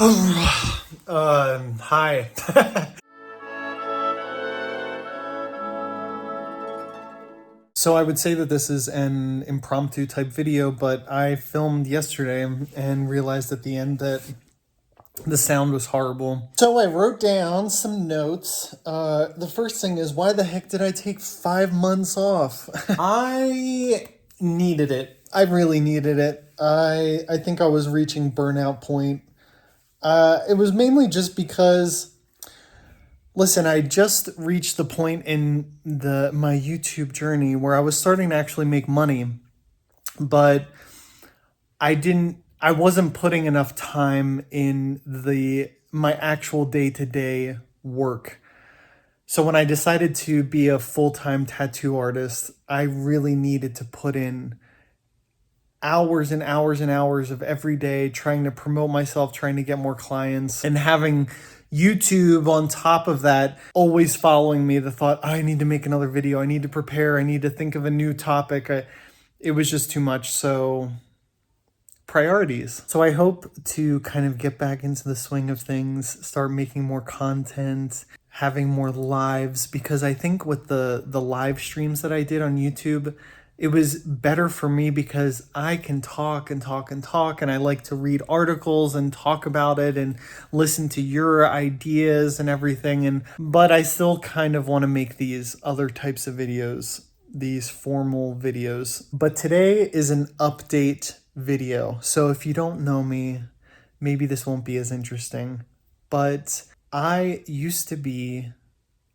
Hi. So I would say that this is an impromptu type video, but I filmed yesterday and realized at the end that the sound was horrible. So I wrote down some notes. The first thing is, why the heck did I take 5 months off? I needed it. I really needed it. I think I was reaching burnout point. It was mainly just because, listen, I just reached the point in my YouTube journey where I was starting to actually make money, but I wasn't putting enough time in my actual day-to-day work. So when I decided to be a full-time tattoo artist, I really needed to put in hours and hours and hours of every day trying to promote myself, trying to get more clients, and having YouTube on top of that, always following me, the thought, I need to make another video, I need to prepare, I need to think of a new topic. It was just too much. So priorities. So I hope to kind of get back into the swing of things, start making more content, having more lives, because I think with the live streams that I did on YouTube, it was better for me because I can talk and talk and talk, and I like to read articles and talk about it and listen to your ideas and everything. But I still kind of want to make these other types of videos, these formal videos. But today is an update video. So if you don't know me, maybe this won't be as interesting. But I used to be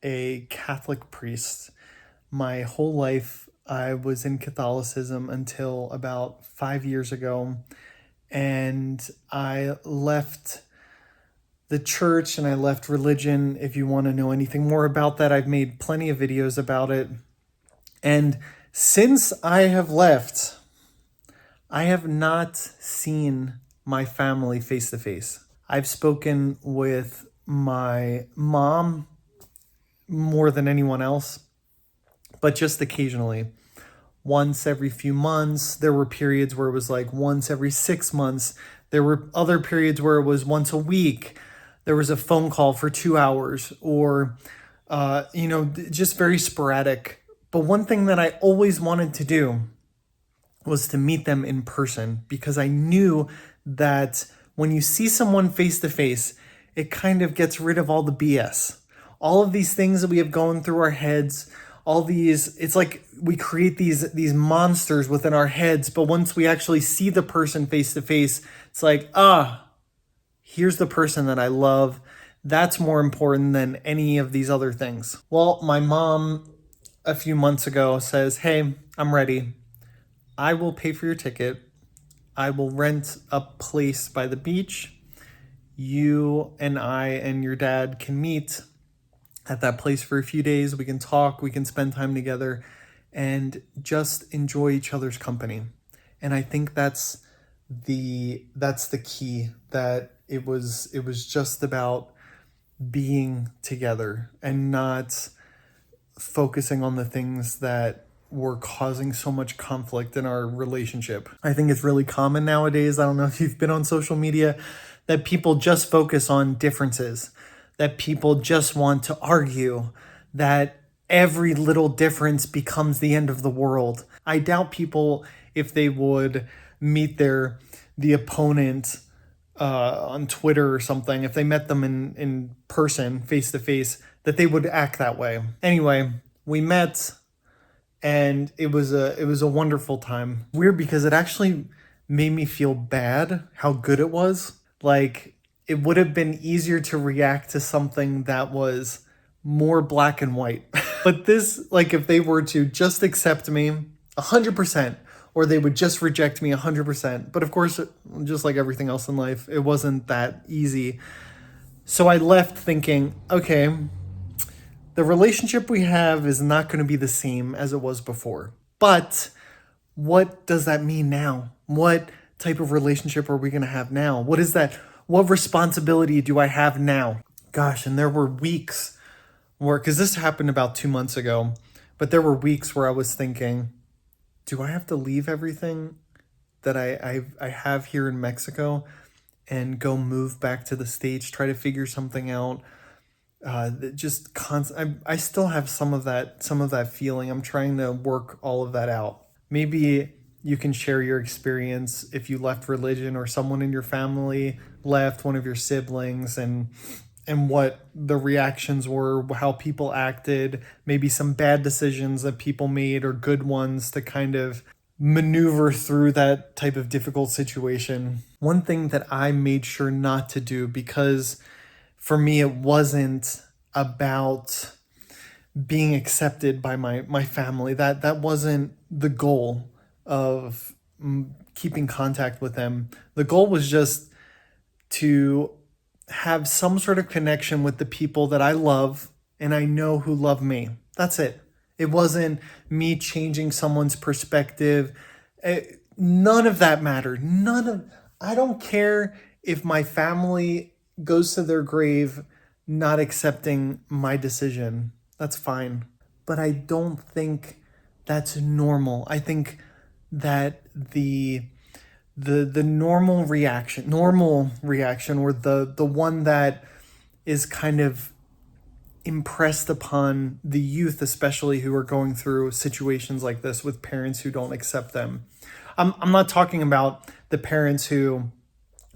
a Catholic priest. My whole life, I was in Catholicism until about 5 years ago. And I left the church and I left religion. If you want to know anything more about that, I've made plenty of videos about it. And since I have left, I have not seen my family face to face. I've spoken with my mom more than anyone else, but just occasionally. Once every few months. There were periods where it was like once every 6 months. There were other periods where it was once a week. There was a phone call for 2 hours, or, just very sporadic. But one thing that I always wanted to do was to meet them in person, because I knew that when you see someone face to face, it kind of gets rid of all the BS. All of these things that we have going through our heads, it's like we create these monsters within our heads, but once we actually see the person face to face, it's like, here's the person that I love. That's more important than any of these other things. Well, my mom a few months ago says, hey, I'm ready. I will pay for your ticket. I will rent a place by the beach. You and I and your dad can meet at that place for a few days. We can talk, we can spend time together and just enjoy each other's company. And I think that's the key, that it was just about being together and not focusing on the things that were causing so much conflict in our relationship. I think it's really common nowadays, I don't know if you've been on social media, that people just focus on differences, that people just want to argue, that every little difference becomes the end of the world. I doubt people, if they would meet the opponent on Twitter or something, if they met them in person, face to face, that they would act that way. Anyway, we met, and it was a wonderful time. Weird, because it actually made me feel bad how good it was. Like, it would have been easier to react to something that was more black and white. But this, like, if they were to just accept me 100%, or they would just reject me 100%. But of course, just like everything else in life, it wasn't that easy. So I left thinking, okay, the relationship we have is not going to be the same as it was before. But what does that mean now? What type of relationship are we going to have now? What is that? What responsibility do I have now? Gosh, and there were weeks where, because this happened about 2 months ago, but there were weeks where I was thinking, do I have to leave everything that I have here in Mexico and go move back to the States, try to figure something out. I still have some of that feeling. I'm trying to work all of that out. Maybe you can share your experience if you left religion or someone in your family left, one of your siblings, and what the reactions were, how people acted, maybe some bad decisions that people made or good ones to kind of maneuver through that type of difficult situation. One thing that I made sure not to do, because for me it wasn't about being accepted by my family. That wasn't the goal of keeping contact with them. The goal was just to have some sort of connection with the people that I love and I know who love me. That's it. It wasn't me changing someone's perspective. None of that mattered. I don't care if my family goes to their grave not accepting my decision. That's fine. But I don't think that's normal. I think that the normal reaction, or the one that is kind of impressed upon the youth, especially who are going through situations like this with parents who don't accept them. I'm not talking about the parents who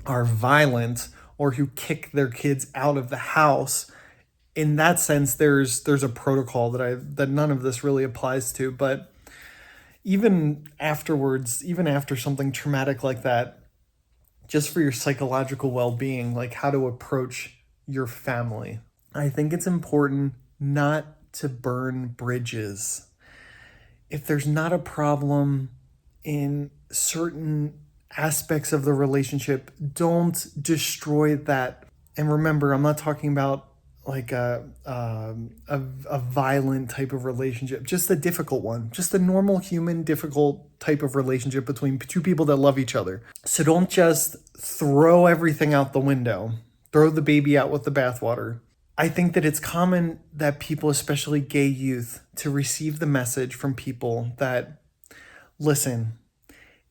are violent or who kick their kids out of the house. In that sense, there's a protocol that none of this really applies to. But even afterwards, even after something traumatic like that, just for your psychological well-being, like how to approach your family, I think it's important not to burn bridges. If there's not a problem in certain aspects of the relationship, don't destroy that. And remember, I'm not talking about like a violent type of relationship, just a difficult one, just a normal human difficult type of relationship between two people that love each other. So don't just throw everything out the window, throw the baby out with the bathwater. I think that it's common that people, especially gay youth, to receive the message from people that, listen,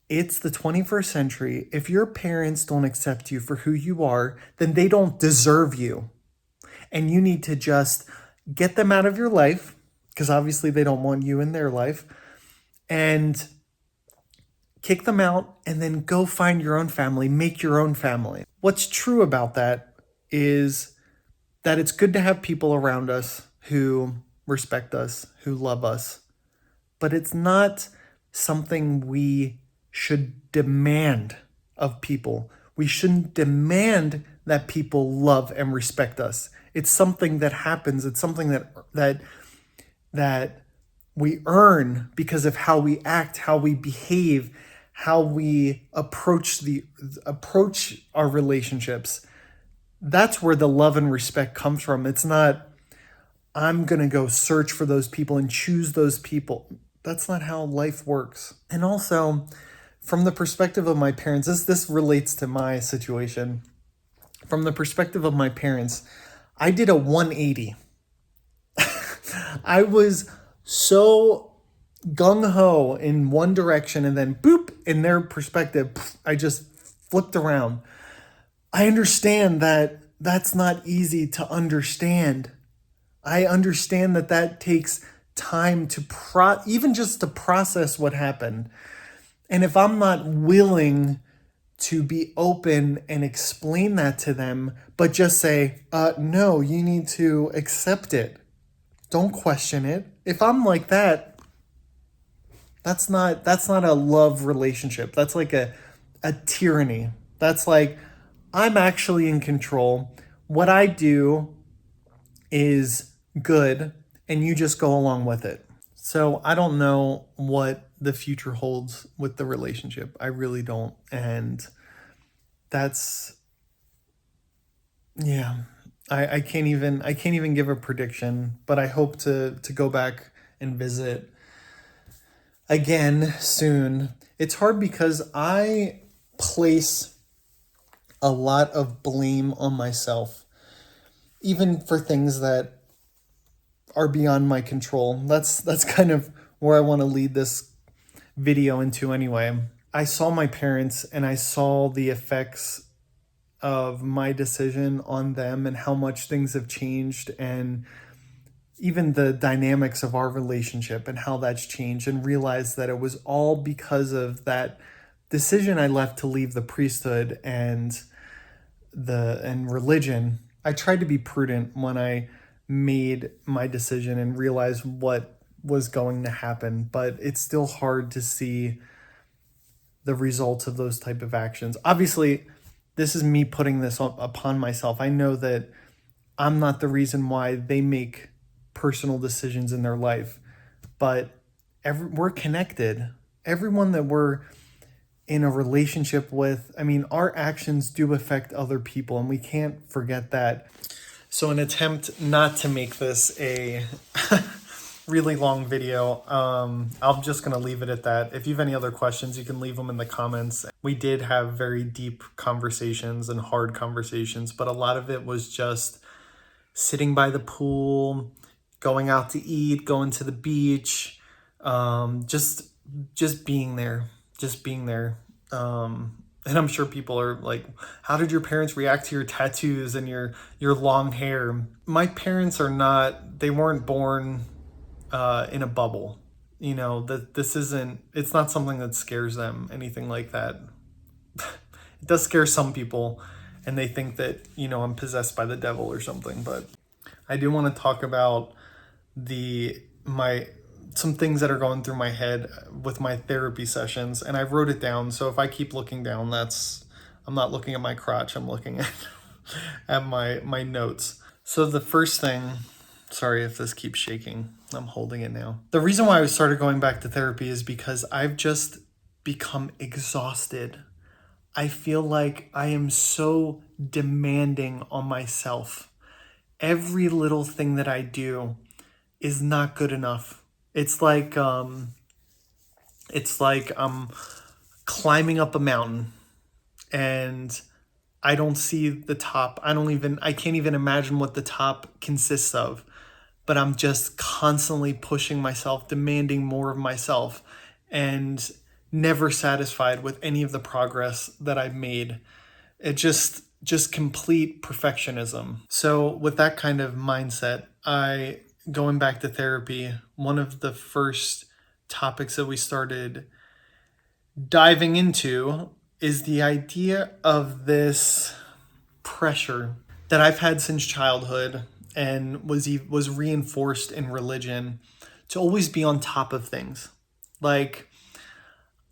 it's the 21st century. If your parents don't accept you for who you are, then they don't deserve you. And you need to just get them out of your life, because obviously they don't want you in their life, and kick them out, and then go find your own family, make your own family. What's true about that is that it's good to have people around us who respect us, who love us, but it's not something we should demand of people. We shouldn't demand that people love and respect us. It's something that happens. It's something that we earn because of how we act, how we behave, how we approach our relationships. That's where the love and respect comes from. It's not, I'm going to go search for those people and choose those people. That's not how life works. And also, from the perspective of my parents, this relates to my situation. From the perspective of my parents, I did a 180. I was so gung-ho in one direction, and then boop, in their perspective, I just flipped around. I understand that that's not easy to understand. I understand that takes time to even just to process what happened. And if I'm not willing to be open and explain that to them, but just say, no, you need to accept it. Don't question it. If I'm like that, that's not a love relationship. That's like a tyranny. That's like, I'm actually in control. What I do is good, and you just go along with it. So I don't know what the future holds with the relationship. I really don't. And that's, yeah, I can't even give a prediction, but I hope to go back and visit again soon. It's hard because I place a lot of blame on myself, even for things that are beyond my control. That's kind of where I want to lead this video into anyway. I saw my parents and I saw the effects of my decision on them and how much things have changed, and even the dynamics of our relationship and how that's changed, and realized that it was all because of that decision I left to leave the priesthood and religion. I tried to be prudent when I made my decision and realized what was going to happen, but it's still hard to see the results of those type of actions. Obviously, this is me putting this upon myself. I know that I'm not the reason why they make personal decisions in their life, but we're connected. Everyone that we're in a relationship with, I mean, our actions do affect other people, and we can't forget that. So an attempt not to make this a really long video, I'm just going to leave it at that. If you have any other questions, you can leave them in the comments. We did have very deep conversations and hard conversations, but a lot of it was just sitting by the pool, going out to eat, going to the beach, just being there, and I'm sure people are like, how did your parents react to your tattoos and your long hair? My parents they weren't born in a bubble. You know, it's not something that scares them, anything like that. It does scare some people, and they think that, I'm possessed by the devil or something. But I do want to talk about some things that are going through my head with my therapy sessions, and I wrote it down. So if I keep looking down, I'm not looking at my crotch, I'm looking at my notes. So the first thing, sorry if this keeps shaking, I'm holding it now. The reason why I started going back to therapy is because I've just become exhausted. I feel like I am so demanding on myself. Every little thing that I do is not good enough. It's like I'm climbing up a mountain and I don't see the top. I can't even imagine what the top consists of, but I'm just constantly pushing myself, demanding more of myself, and never satisfied with any of the progress that I've made. It just complete perfectionism. So with that kind of mindset, going back to therapy, one of the first topics that we started diving into is the idea of this pressure that I've had since childhood and was reinforced in religion to always be on top of things. Like,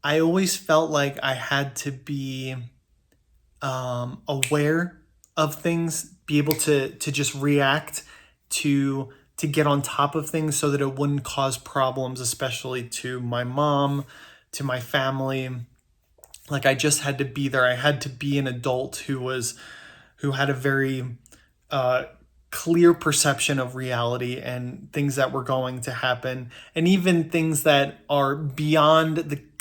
I always felt like I had to be aware of things, be able to just react, to get on top of things so that it wouldn't cause problems, especially to my mom, to my family. Like, I just had to be there. I had to be an adult who had a very clear perception of reality and things that were going to happen, and even things that are beyond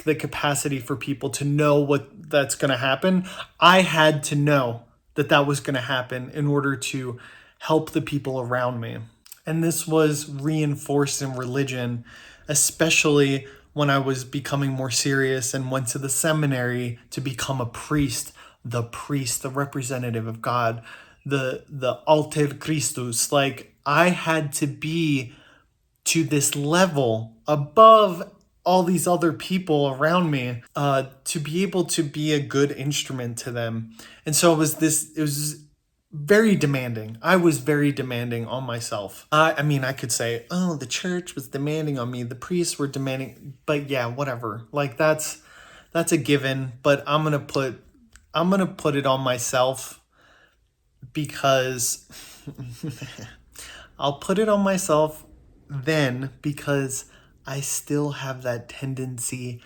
the capacity for people to know what that's going to happen. I had to know that was going to happen in order to help the people around me. And this was reinforced in religion, especially when I was becoming more serious and went to the seminary to become a priest, the representative of God, the alter Christus. Like, I had to be to this level above all these other people around me to be able to be a good instrument to them. And so it was very demanding. I was very demanding on myself. I mean, I could say, oh, the church was demanding on me, the priests were demanding, but yeah, whatever. Like, that's a given, but I'm gonna put it on myself, because I'll put it on myself then, because I still have that tendency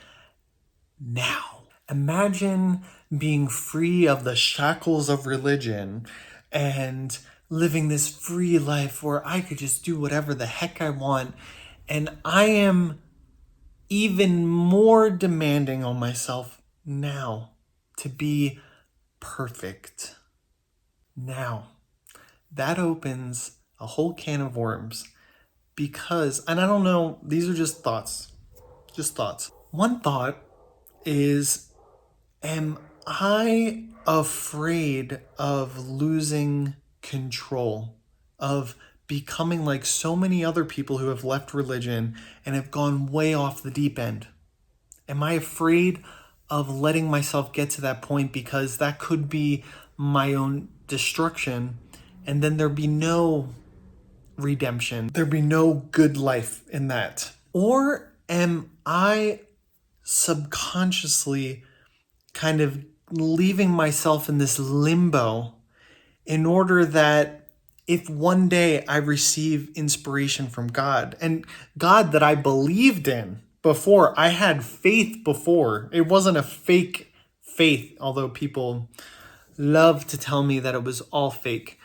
now. Imagine being free of the shackles of religion and living this free life where I could just do whatever the heck I want. And I am even more demanding on myself now to be perfect. Now, that opens a whole can of worms, because, and I don't know, these are just thoughts. One thought is, am I afraid of losing control, of becoming like so many other people who have left religion and have gone way off the deep end? Am I afraid of letting myself get to that point because that could be my own destruction, and then there'd be no redemption? There'd be no good life in that. Or am I subconsciously kind of leaving myself in this limbo in order that if one day I receive inspiration from God, and God that I believed in before, I had faith before, it wasn't a fake faith, although people love to tell me that it was all fake.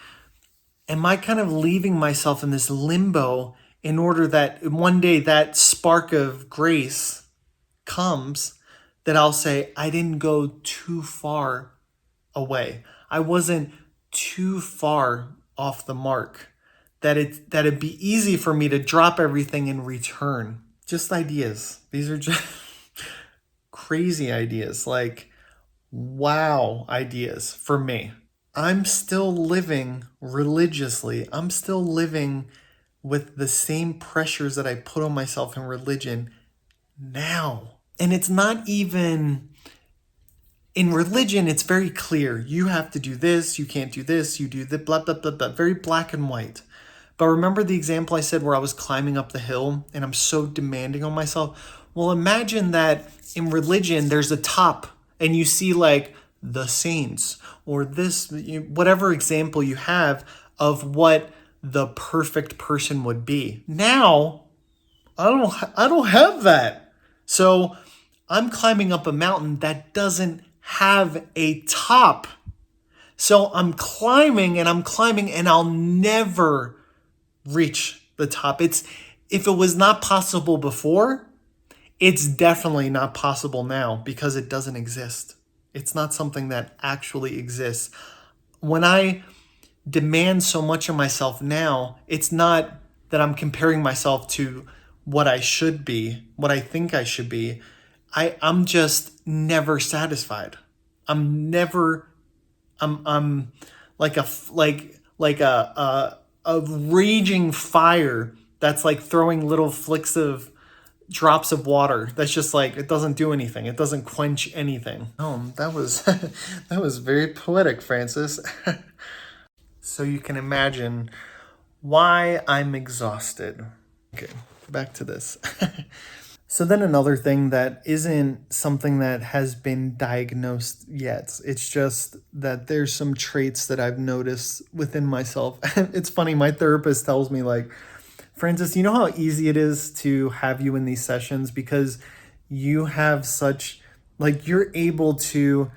Am I kind of leaving myself in this limbo in order that one day that spark of grace comes, that I'll say, I didn't go too far away. I wasn't too far off the mark. That it'd be easy for me to drop everything and return. Just ideas. These are just crazy ideas. Like, wow, ideas for me. I'm still living religiously. I'm still living with the same pressures that I put on myself in religion now. And it's not even, in religion, it's very clear. You have to do this, you can't do this, you do the blah, blah, blah, blah. Very black and white. But remember the example I said where I was climbing up the hill and I'm so demanding on myself? Well, imagine that in religion, there's a top and you see like the saints or this, whatever example you have of what the perfect person would be. Now, I don't have that. So I'm climbing up a mountain that doesn't have a top. So I'm climbing and I'll never reach the top. If it was not possible before, it's definitely not possible now because it doesn't exist. It's not something that actually exists. When I demand so much of myself now, it's not that I'm comparing myself to what I should be, what I think I should be. I'm just never satisfied. I'm like a raging fire that's like throwing little flicks of drops of water. That's just like, it doesn't do anything. It doesn't quench anything. Oh, that was that was very poetic, Francis. So you can imagine why I'm exhausted. Okay, back to this. So then another thing that isn't something that has been diagnosed yet. It's just that there's some traits that I've noticed within myself. It's funny, my therapist tells me like, Francis, you know how easy it is to have you in these sessions because you have such, like, you're able to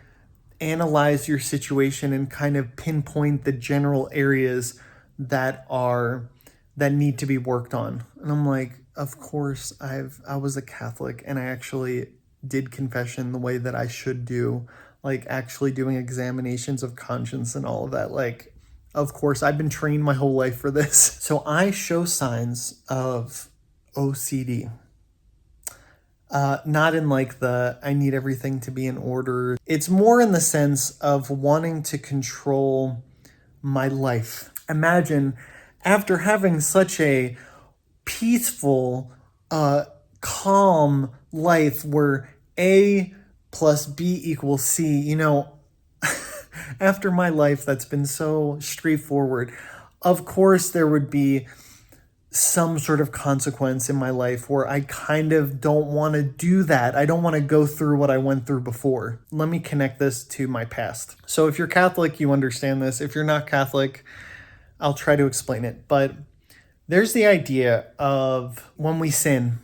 analyze your situation and kind of pinpoint the general areas that need to be worked on. And I'm like, of course, I was a Catholic and I actually did confession the way that I should do, like actually doing examinations of conscience and all of that. Like, of course, I've been trained my whole life for this. So I show signs of OCD. Not in like the, I need everything to be in order. It's more in the sense of wanting to control my life. Imagine after having such a peaceful, calm life where A plus B equals C, after my life that's been so straightforward, of course there would be some sort of consequence in my life where I kind of don't want to do that. I don't want to go through what I went through before. Let me connect this to my past. So if you're Catholic, you understand this. If you're not Catholic, I'll try to explain it. But there's the idea of when we sin,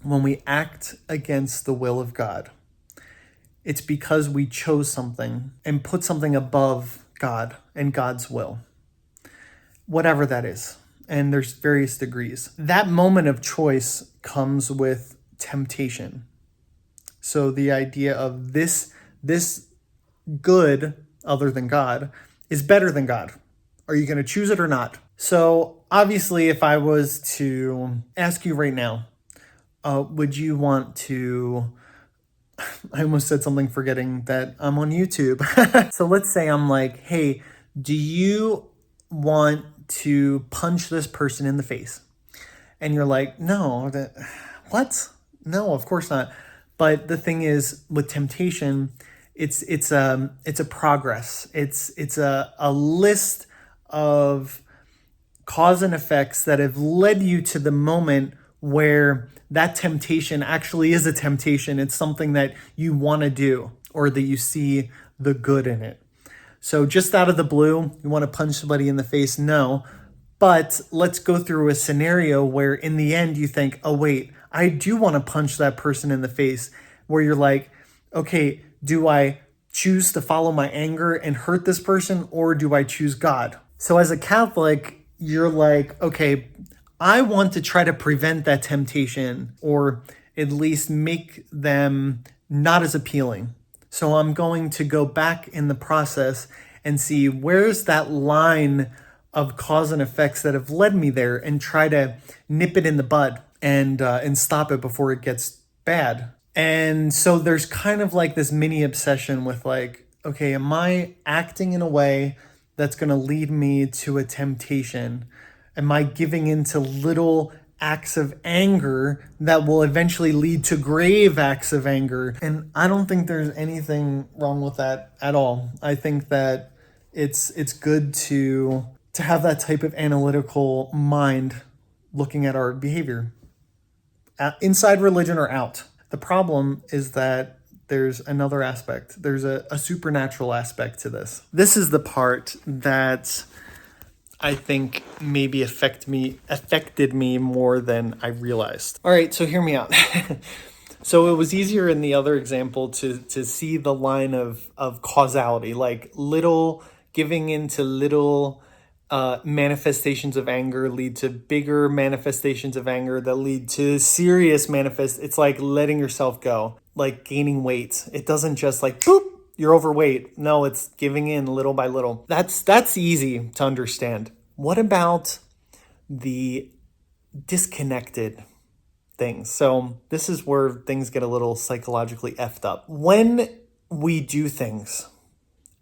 when we act against the will of God, it's because we chose something and put something above God and God's will, whatever that is. And there's various degrees. That moment of choice comes with temptation. So the idea of this good other than God is better than God. Are you going to choose it or not? So obviously, if I was to ask you right now, would you want to I almost said something forgetting that I'm on YouTube. So let's say I'm like, hey, do you want to punch this person in the face? And you're like, no, what? No, of course not. But the thing is, with temptation, it's a progress. It's a list of cause and effects that have led you to the moment where that temptation actually is a temptation. It's something that you want to do or that you see the good in it. So just out of the blue, you want to punch somebody in the face? No. But let's go through a scenario where in the end you think, oh, wait, I do want to punch that person in the face, where you're like, okay, do I choose to follow my anger and hurt this person, or do I choose God? So as a Catholic, you're like, okay, I want to try to prevent that temptation, or at least make them not as appealing. So I'm going to go back in the process and see where's that line of cause and effects that have led me there, and try to nip it in the bud and stop it before it gets bad. And so there's kind of like this mini obsession with like, okay, am I acting in a way that's going to lead me to a temptation? Am I giving into little acts of anger that will eventually lead to grave acts of anger? And I don't think there's anything wrong with that at all. I think that it's good to have that type of analytical mind looking at our behavior, inside religion or out. The problem is that there's another aspect. There's a supernatural aspect to this. This is the part that I think maybe affected me more than I realized. All right, so hear me out. So it was easier in the other example to see the line of causality, like little giving into little manifestations of anger lead to bigger manifestations of anger that lead to serious It's like letting yourself go, like gaining weight. It doesn't just like, boop, you're overweight. No, it's giving in little by little. That's easy to understand. What about the disconnected things? So this is where things get a little psychologically effed up. When we do things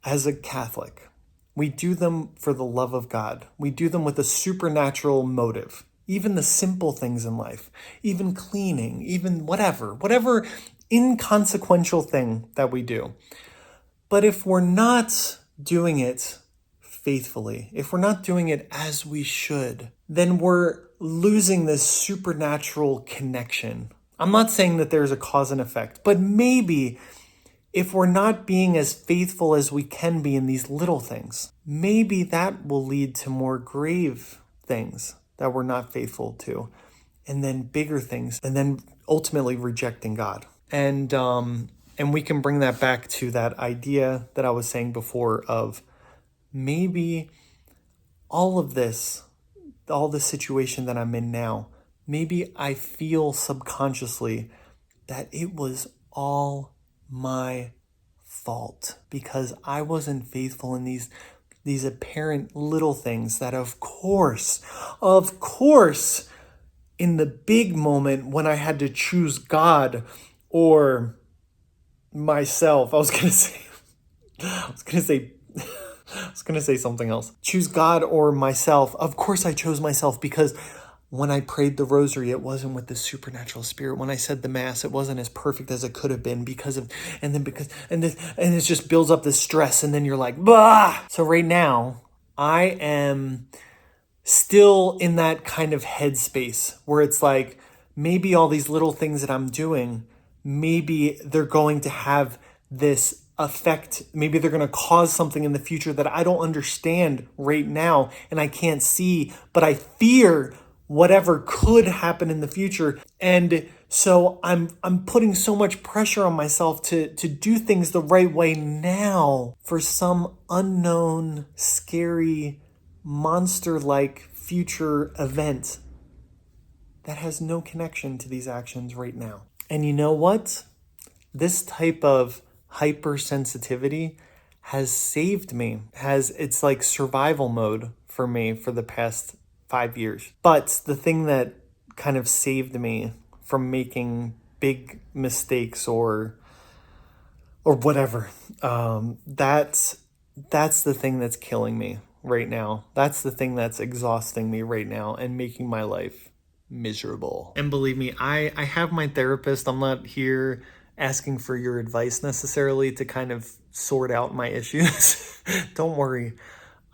as a Catholic, we do them for the love of God. We do them with a supernatural motive. Even the simple things in life, even cleaning, even whatever inconsequential thing that we do. But if we're not doing it faithfully, if we're not doing it as we should, then we're losing this supernatural connection. I'm not saying that there's a cause and effect, but maybe if we're not being as faithful as we can be in these little things, maybe that will lead to more grave things that we're not faithful to, and then bigger things, and then ultimately rejecting God. And we can bring that back to that idea that I was saying before of maybe all of this, all the situation that I'm in now, maybe I feel subconsciously that it was all my fault because I wasn't faithful in these apparent little things that of course, in the big moment when I had to choose God or myself, I was gonna say something else. Choose God or myself. Of course I chose myself, because when I prayed the rosary, it wasn't with the supernatural spirit. When I said the mass, it wasn't as perfect as it could have been and it just builds up this stress, and then you're like, bah! So right now, I am still in that kind of headspace where it's like, maybe all these little things that I'm doing, maybe they're going to have this effect. Maybe they're going to cause something in the future that I don't understand right now and I can't see, but I fear whatever could happen in the future. And so I'm putting so much pressure on myself to do things the right way now for some unknown, scary, monster-like future event that has no connection to these actions right now. And you know what? This type of hypersensitivity has saved me. It's like survival mode for me for the past 5 years. But the thing that kind of saved me from making big mistakes or or whatever. That's the thing that's killing me right now. That's the thing that's exhausting me right now and making my life miserable. And believe me, I have my therapist. I'm not here asking for your advice necessarily to kind of sort out my issues. Don't worry.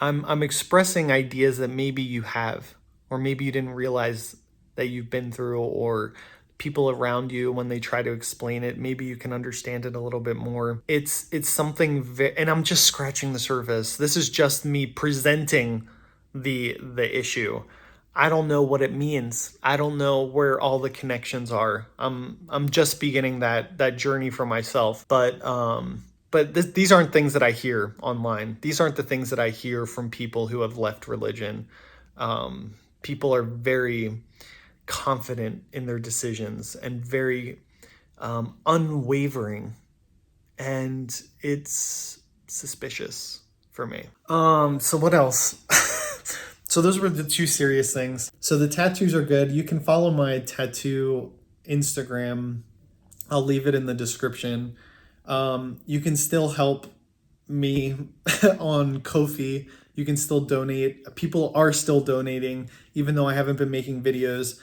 I'm expressing ideas that maybe you have, or maybe you didn't realize that you've been through, or people around you when they try to explain it, maybe you can understand it a little bit more. It's something and I'm just scratching the surface. This is just me presenting the issue. I don't know what it means. I don't know where all the connections are. I'm just beginning that journey for myself. But these aren't things that I hear online. These aren't the things that I hear from people who have left religion. People are very confident in their decisions and very unwavering, and it's suspicious for me. So what else? So those were the two serious things. So the tattoos are good. You can follow my tattoo Instagram. I'll leave it in the description. You can still help me on Ko-fi. You can still donate. People are still donating, even though I haven't been making videos.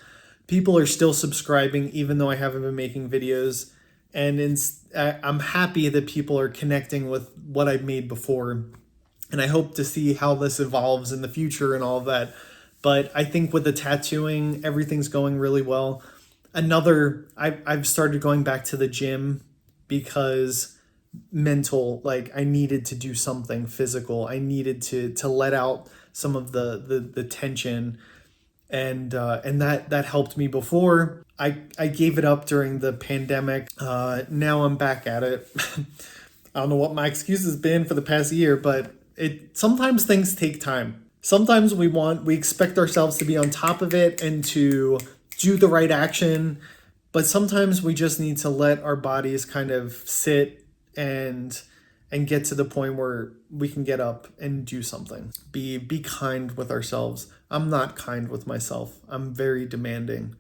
People are still subscribing, even though I haven't been making videos. And I'm happy that people are connecting with what I've made before. And I hope to see how this evolves in the future and all of that. But I think with the tattooing, everything's going really well. I've started going back to the gym because like I needed to do something physical. I needed to let out some of the tension, and that helped me before. I gave it up during the pandemic. Now I'm back at it. I don't know what my excuse has been for the past year, but sometimes things take time. Sometimes we expect ourselves to be on top of it and to do the right action, but sometimes we just need to let our bodies kind of sit and get to the point where we can get up and do something. Be kind with ourselves. I'm not kind with myself. I'm very demanding.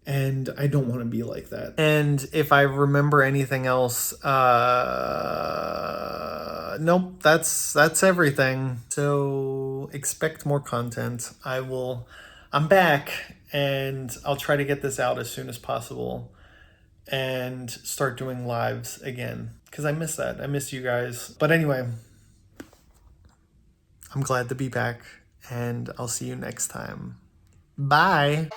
And I don't want to be like that. And if I remember anything else, nope, that's everything. So expect more content. I'm back, and I'll try to get this out as soon as possible and start doing lives again, because I miss that. I miss you guys. But anyway, I'm glad to be back, and I'll see you next time. Bye.